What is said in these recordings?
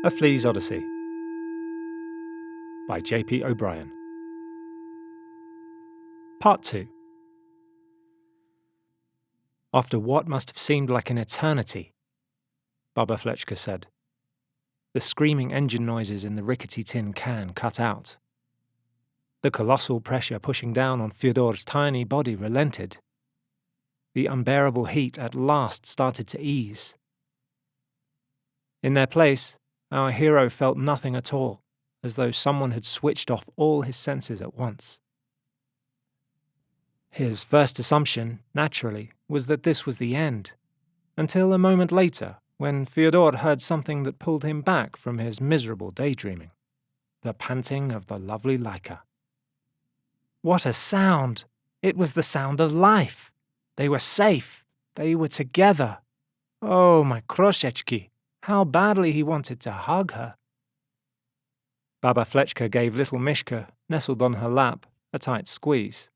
A Flea's Odyssey by J.P. O'Brien. Part 2. After what must have seemed like an eternity, Baba Flechka said, the screaming engine noises in the rickety tin can cut out. The colossal pressure pushing down on Fyodor's tiny body relented. The unbearable heat at last started to ease. In their place, our hero felt nothing at all, as though someone had switched off all his senses at once. His first assumption, naturally, was that this was the end, until a moment later, when Fyodor heard something that pulled him back from his miserable daydreaming, the panting of the lovely Laika. What a sound! It was the sound of life! They were safe! They were together! Oh, my microscopic! How badly he wanted to hug her. Baba Flechka gave little Mishka, nestled on her lap, a tight squeeze.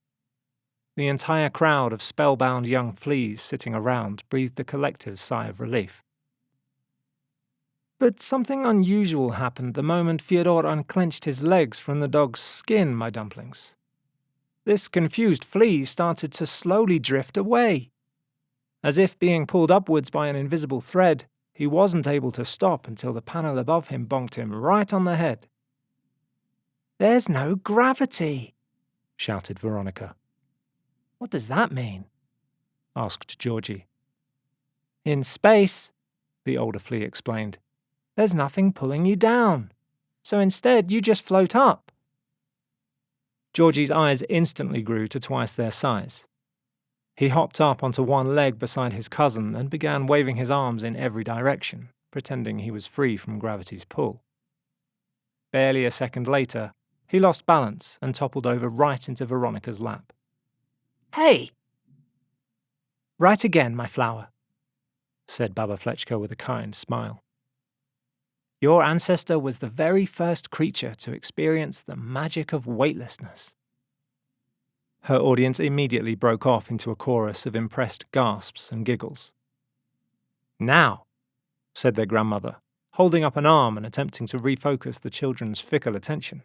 The entire crowd of spellbound young fleas sitting around breathed a collective sigh of relief. But something unusual happened the moment Fyodor unclenched his legs from the dog's skin, my dumplings. This confused flea started to slowly drift away. As if being pulled upwards by an invisible thread, he wasn't able to stop until the panel above him bonked him right on the head. "There's no gravity," shouted Veronica. "What does that mean?" asked Georgie. "In space," the older flea explained, "there's nothing pulling you down. So instead you just float up." Georgie's eyes instantly grew to twice their size. He hopped up onto one leg beside his cousin and began waving his arms in every direction, pretending he was free from gravity's pull. Barely a second later, he lost balance and toppled over right into Veronica's lap. "Hey!" "Right again, my flower," said Baba Flechka with a kind smile. "Your ancestor was the very first creature to experience the magic of weightlessness." Her audience immediately broke off into a chorus of impressed gasps and giggles. "Now," said their grandmother, holding up an arm and attempting to refocus the children's fickle attention.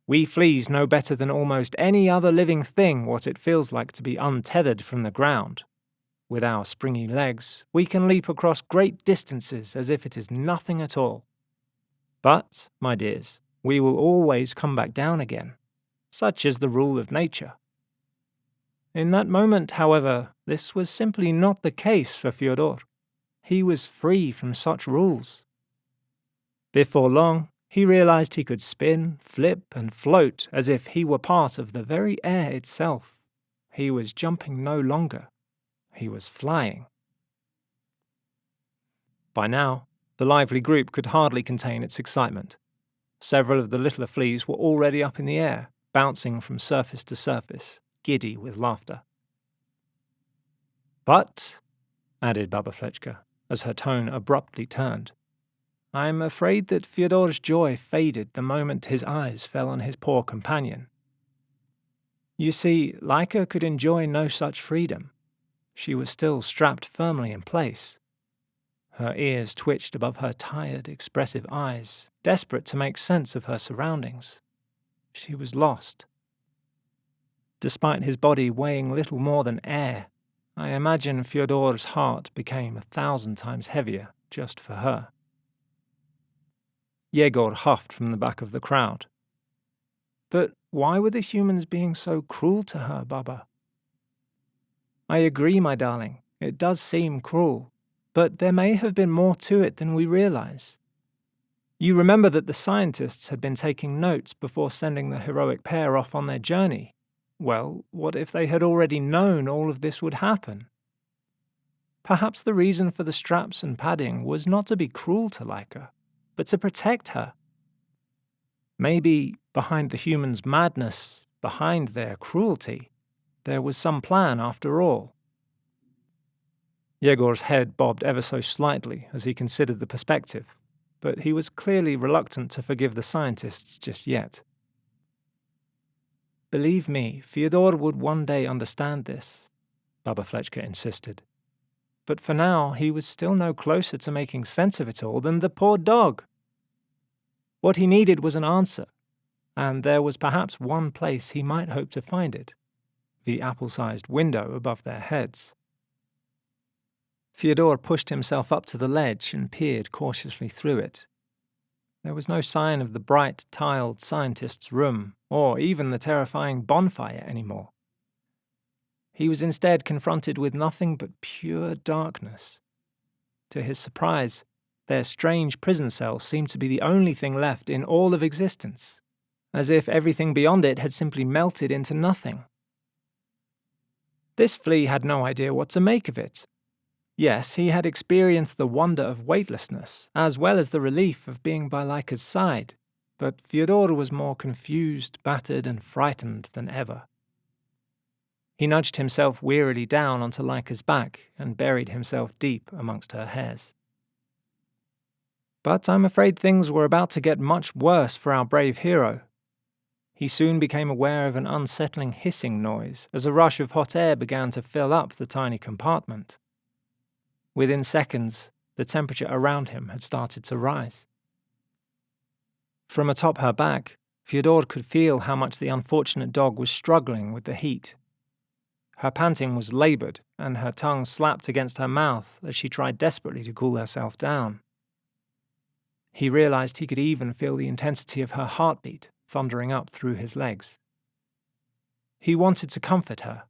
"We fleas know better than almost any other living thing what it feels like to be untethered from the ground. With our springy legs, we can leap across great distances as if it is nothing at all. But, my dears, we will always come back down again. Such is the rule of nature." In that moment, however, this was simply not the case for Fyodor. He was free from such rules. Before long, he realized he could spin, flip, and float as if he were part of the very air itself. He was jumping no longer. He was flying. By now, the lively group could hardly contain its excitement. Several of the littler fleas were already up in the air, bouncing from surface to surface, giddy with laughter. "But," added Baba Flechka, as her tone abruptly turned, "I'm afraid that Fyodor's joy faded the moment his eyes fell on his poor companion. You see, Laika could enjoy no such freedom. She was still strapped firmly in place. Her ears twitched above her tired, expressive eyes, desperate to make sense of her surroundings. She was lost. Despite his body weighing little more than air, I imagine Fyodor's heart became 1,000 times heavier just for her." Yegor huffed from the back of the crowd. "But why were the humans being so cruel to her, Baba?" "I agree, my darling. It does seem cruel. But there may have been more to it than we realize. You remember that the scientists had been taking notes before sending the heroic pair off on their journey. Well, what if they had already known all of this would happen? Perhaps the reason for the straps and padding was not to be cruel to Laika, but to protect her. Maybe, behind the humans' madness, behind their cruelty, there was some plan after all." Yegor's head bobbed ever so slightly as he considered the perspective, but he was clearly reluctant to forgive the scientists just yet. "Believe me, Fyodor would one day understand this," Baba Flechka insisted. but for now he was still no closer to making sense of it all than the poor dog. What he needed was an answer, and there was perhaps one place he might hope to find it: the apple-sized window above their heads. Fyodor pushed himself up to the ledge and peered cautiously through it. There was no sign of the bright, tiled scientist's room, or even the terrifying bonfire anymore. He was instead confronted with nothing but pure darkness. To his surprise, their strange prison cell seemed to be the only thing left in all of existence, as if everything beyond it had simply melted into nothing. This Flea had no idea what to make of it. Yes, he had experienced the wonder of weightlessness, as well as the relief of being by Laika's side, but Fyodor was more confused, battered, and frightened than ever. He nudged himself wearily down onto Laika's back and buried himself deep amongst her hairs. But I'm afraid things were about to get much worse for our brave hero. He soon became aware of an unsettling hissing noise as a rush of hot air began to fill up the tiny compartment. Within seconds, the temperature around him had started to rise. From atop her back, Fyodor could feel how much the unfortunate dog was struggling with the heat. Her panting was laboured, and her tongue slapped against her mouth as she tried desperately to cool herself down. He realised he could even feel the intensity of her heartbeat thundering up through his legs. He wanted to comfort her,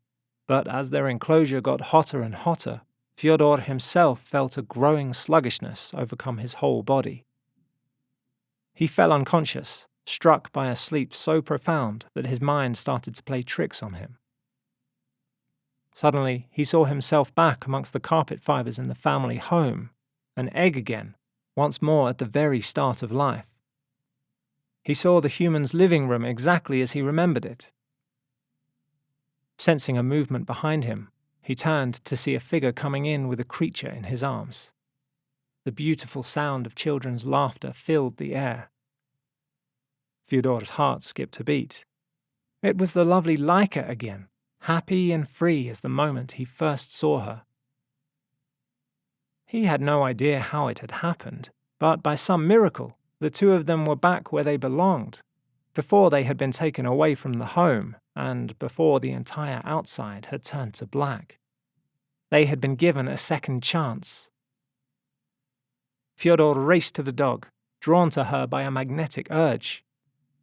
but as their enclosure got hotter and hotter, Fyodor himself felt a growing sluggishness overcome his whole body. He fell unconscious, struck by a sleep so profound that his mind started to play tricks on him. Suddenly, he saw himself back amongst the carpet fibres in the family home, an egg again, once more at the very start of life. He saw the human's living room exactly as he remembered it. Sensing a movement behind him, he turned to see a figure coming in with a creature in his arms. The beautiful sound of children's laughter filled the air. Fyodor's heart skipped a beat. It was the lovely Laika again, happy and free as the moment he first saw her. He had no idea how it had happened, but by some miracle, the two of them were back where they belonged, before they had been taken away from the home, and before the entire outside had turned to black. They had been given a second chance. Fyodor raced to the dog, drawn to her by a magnetic urge.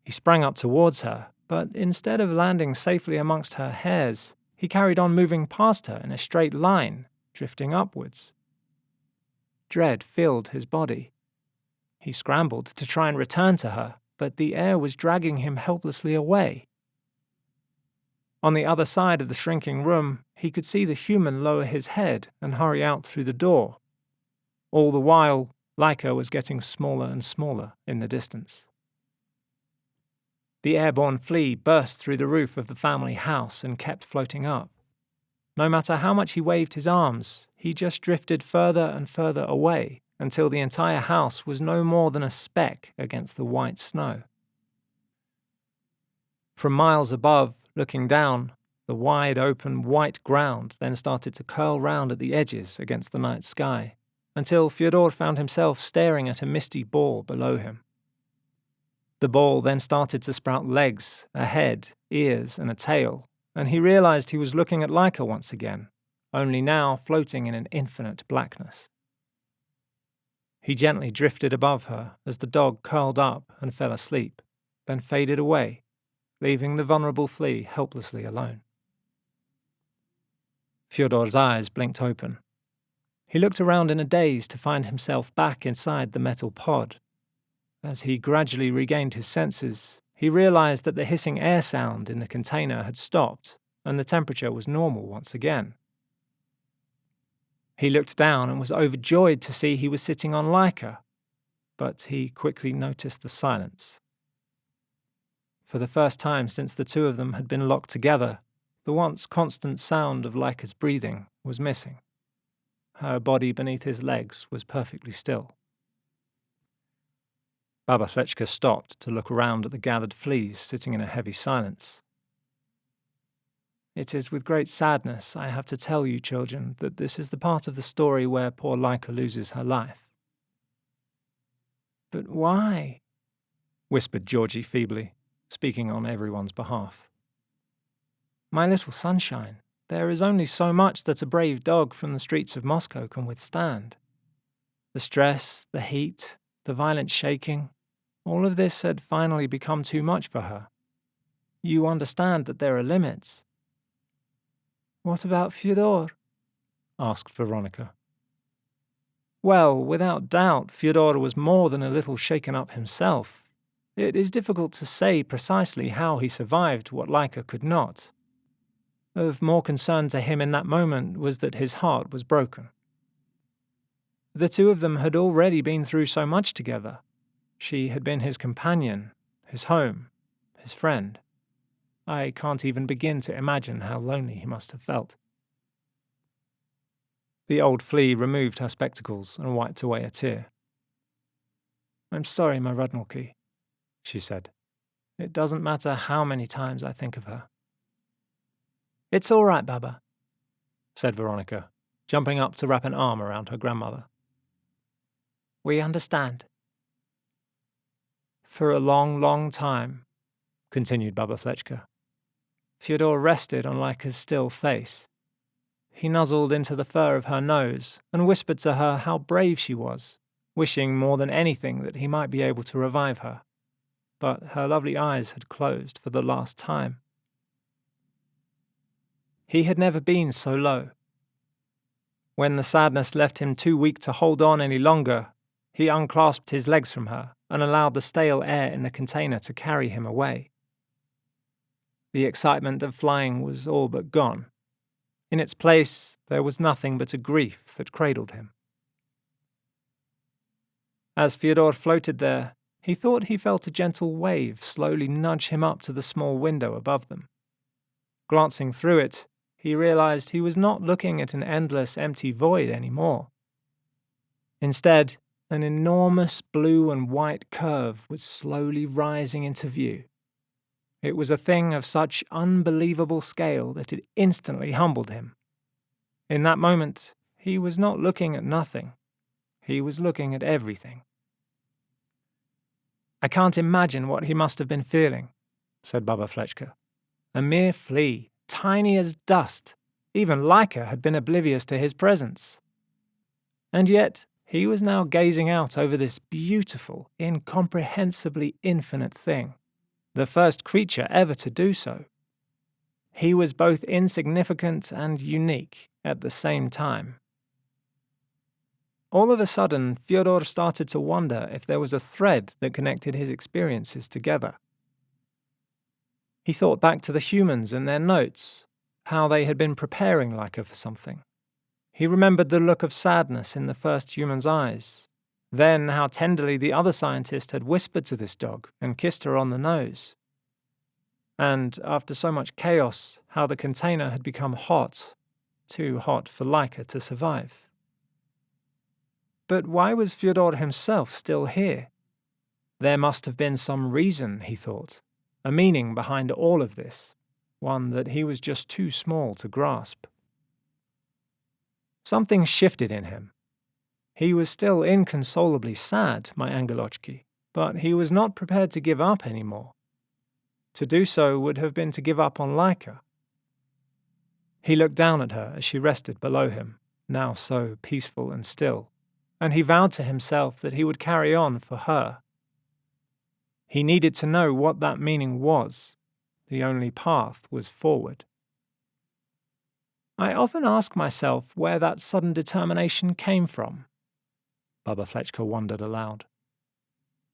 He sprang up towards her, but instead of landing safely amongst her hairs, he carried on moving past her in a straight line, drifting upwards. Dread filled his body. He scrambled to try and return to her, but the air was dragging him helplessly away. On the other side of the shrinking room, he could see the human lower his head and hurry out through the door. All the while, Laika was getting smaller and smaller in the distance. The airborne flea burst through the roof of the family house and kept floating up. No matter how much he waved his arms, he just drifted further and further away until the entire house was no more than a speck against the white snow. From miles above, looking down, the wide open white ground then started to curl round at the edges against the night sky, until Fyodor found himself staring at a misty ball below him. The ball then started to sprout legs, a head, ears, and a tail, and he realized he was looking at Laika once again, only now floating in an infinite blackness. He gently drifted above her as the dog curled up and fell asleep, then faded away, leaving the vulnerable flea helplessly alone. Fyodor's eyes blinked open. He looked around in a daze to find himself back inside the metal pod. As he gradually regained his senses, he realized that the hissing air sound in the container had stopped and the temperature was normal once again. He looked down and was overjoyed to see he was sitting on Laika, but he quickly noticed the silence. For the first time since the two of them had been locked together, the once constant sound of Laika's breathing was missing. Her body beneath his legs was perfectly still. Baba Flechka stopped to look around at the gathered fleas sitting in a heavy silence. It is with great sadness I have to tell you, children, that this is the part of the story where poor Laika loses her life." "But why?" whispered Georgie feebly, speaking on everyone's behalf. "My little sunshine, there is only so much that a brave dog from the streets of Moscow can withstand. The stress, the heat, the violent shaking, all of this had finally become too much for her. You understand that there are limits." "What about Fyodor?" asked Veronica. Well, without doubt, Fyodor was more than a little shaken up himself. It is difficult to say precisely how he survived what Laika could not. Of more concern to him in that moment was that his heart was broken. The two of them had already been through so much together. She had been his companion, his home, his friend. I can't even begin to imagine how lonely he must have felt. The old Flea removed her spectacles and wiped away a tear. "I'm sorry, my Rudnolki," she said. "It doesn't matter how many times I think of her." "It's all right, Baba," said Veronica, jumping up to wrap an arm around her grandmother. "We understand." "For a long, long time," continued Baba Flechka, Fyodor rested on Laika's still face. He nuzzled into the fur of her nose and whispered to her how brave she was, wishing more than anything that he might be able to revive her. But her lovely eyes had closed for the last time. He had never been so low. When the sadness left him too weak to hold on any longer, he unclasped his legs from her and allowed the stale air in the container to carry him away. The excitement of flying was all but gone. In its place, there was nothing but a grief that cradled him. As Fyodor floated there, he thought he felt a gentle wave slowly nudge him up to the small window above them. Glancing through it, he realized he was not looking at an endless empty void anymore. Instead, an enormous blue and white curve was slowly rising into view. It was a thing of such unbelievable scale that it instantly humbled him. In that moment, he was not looking at nothing. He was looking at everything. "I can't imagine what he must have been feeling," said Baba Flechka. "A mere flea, tiny as dust. Even Laika had been oblivious to his presence. And yet, he was now gazing out over this beautiful, incomprehensibly infinite thing. The first creature ever to do so. He was both insignificant and unique at the same time. All of a sudden, Fyodor started to wonder if there was a thread that connected his experiences together. He thought back to the humans and their notes, how they had been preparing Laika for something. He remembered the look of sadness in the first human's eyes, then how tenderly the other scientist had whispered to this dog and kissed her on the nose. And, after so much chaos, how the container had become hot, too hot for Laika to survive. But why was Fyodor himself still here? There must have been some reason, he thought, a meaning behind all of this, one that he was just too small to grasp. Something shifted in him. He was still inconsolably sad, my Angelochki, but he was not prepared to give up anymore. To do so would have been to give up on Laika. He looked down at her as she rested below him, now so peaceful and still, and he vowed to himself that he would carry on for her. He needed to know what that meaning was. The only path was forward. I often ask myself where that sudden determination came from. Baba Flechka wondered aloud.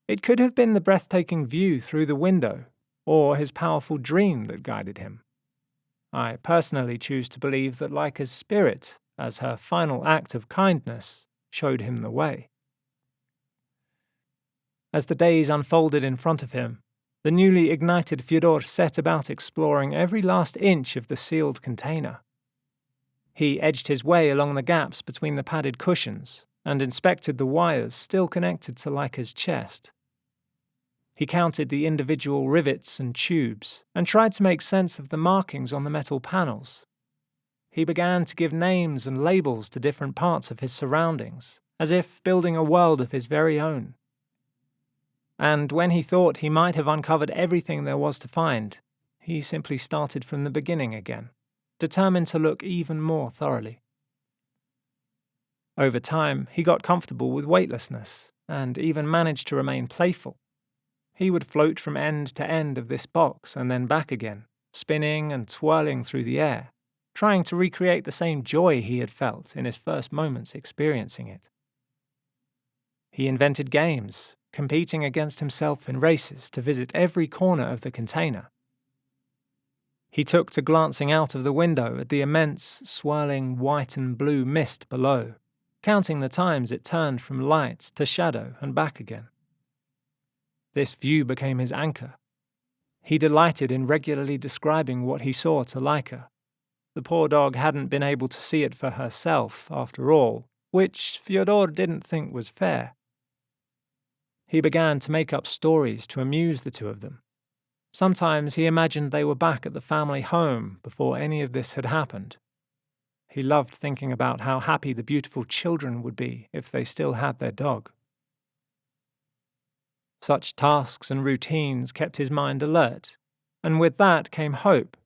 It could have been the breathtaking view through the window, or his powerful dream that guided him. I personally choose to believe that Laika's spirit, as her final act of kindness, showed him the way. As the days unfolded in front of him, the newly ignited Fyodor set about exploring every last inch of the sealed container. He edged his way along the gaps between the padded cushions and inspected the wires still connected to Laika's chest. He counted the individual rivets and tubes and tried to make sense of the markings on the metal panels. He began to give names and labels to different parts of his surroundings, as if building a world of his very own. And when he thought he might have uncovered everything there was to find, he simply started from the beginning again, determined to look even more thoroughly. Over time, he got comfortable with weightlessness, and even managed to remain playful. He would float from end to end of this box and then back again, spinning and twirling through the air, trying to recreate the same joy he had felt in his first moments experiencing it. He invented games, competing against himself in races to visit every corner of the container. He took to glancing out of the window at the immense, swirling white and blue mist below, counting the times it turned from light to shadow and back again. This view became his anchor. He delighted in regularly describing what he saw to Laika. The poor dog hadn't been able to see it for herself, after all, which Fyodor didn't think was fair. He began to make up stories to amuse the two of them. Sometimes he imagined they were back at the family home before any of this had happened. He loved thinking about how happy the beautiful children would be if they still had their dog. Such tasks and routines kept his mind alert, and with that came hope.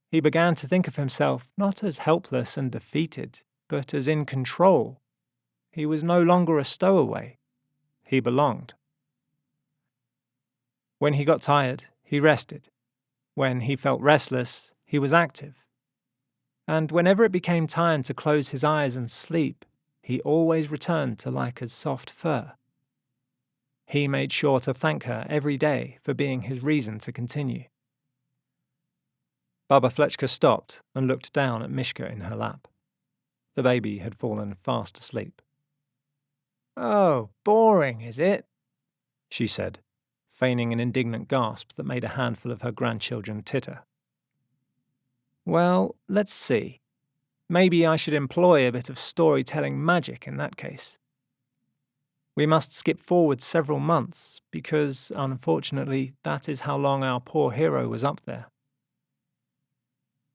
He began to think of himself not as helpless and defeated, but as in control. He was no longer a stowaway. He belonged. When he got tired, he rested. When he felt restless, he was active. And whenever it became time to close his eyes and sleep, he always returned to Laika's soft fur. He made sure to thank her every day for being his reason to continue. Baba Flechka stopped and looked down at Mishka in her lap. The baby had fallen fast asleep. "Oh, boring, is it?" she said, feigning an indignant gasp that made a handful of her grandchildren titter. "Well, let's see. Maybe I should employ a bit of storytelling magic in that case. We must skip forward several months, because, unfortunately, that is how long our poor hero was up there."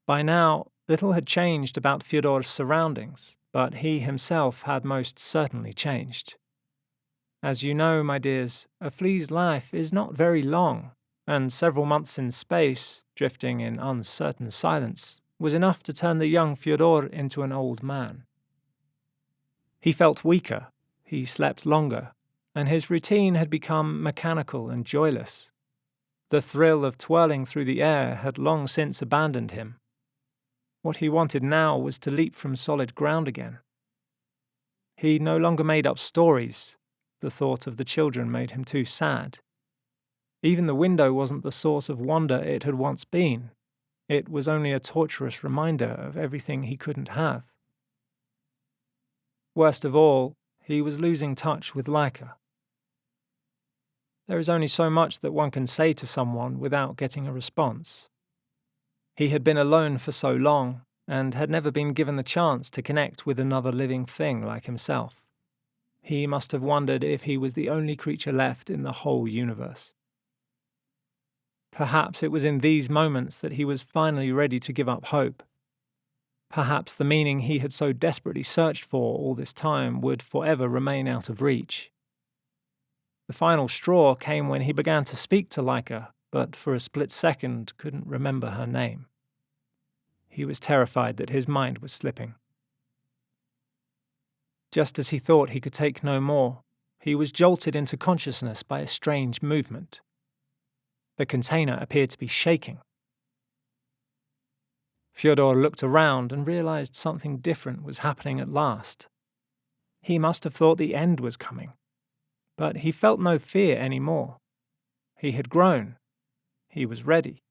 By now, little had changed about Fyodor's surroundings, but he himself had most certainly changed. As you know, my dears, a flea's life is not very long, and several months in space, drifting in uncertain silence, was enough to turn the young Fyodor into an old man. He felt weaker, he slept longer, and his routine had become mechanical and joyless. The thrill of twirling through the air had long since abandoned him. What he wanted now was to leap from solid ground again. He no longer made up stories. The thought of the children made him too sad. Even the window wasn't the source of wonder it had once been. It was only a torturous reminder of everything he couldn't have. Worst of all, he was losing touch with Laika. There is only so much that one can say to someone without getting a response. He had been alone for so long, and had never been given the chance to connect with another living thing like himself. He must have wondered if he was the only creature left in the whole universe. Perhaps it was in these moments that he was finally ready to give up hope. Perhaps the meaning he had so desperately searched for all this time would forever remain out of reach. The final straw came when he began to speak to Laika, but for a split second couldn't remember her name. He was terrified that his mind was slipping. Just as he thought he could take no more, he was jolted into consciousness by a strange movement. The container appeared to be shaking. Fyodor looked around and realized something different was happening at last. He must have thought the end was coming, but he felt no fear anymore. He had grown. He was ready.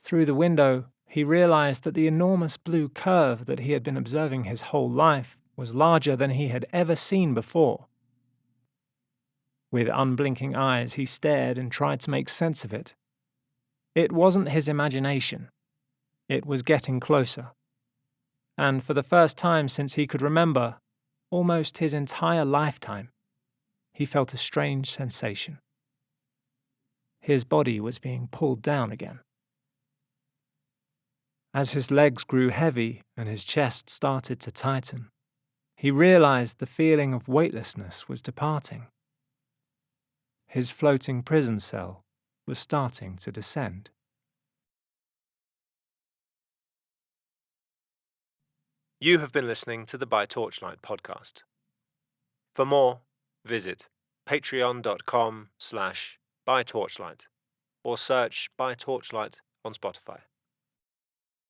Through the window, he realized that the enormous blue curve that he had been observing his whole life was larger than he had ever seen before. With unblinking eyes, he stared and tried to make sense of it. It wasn't his imagination. It was getting closer. And for the first time since he could remember, almost his entire lifetime, he felt a strange sensation. His body was being pulled down again. As his legs grew heavy and his chest started to tighten, he realized the feeling of weightlessness was departing. His floating prison cell was starting to descend. You have been listening to the By Torchlight podcast. For more, visit patreon.com/bytorchlight or search By Torchlight on Spotify.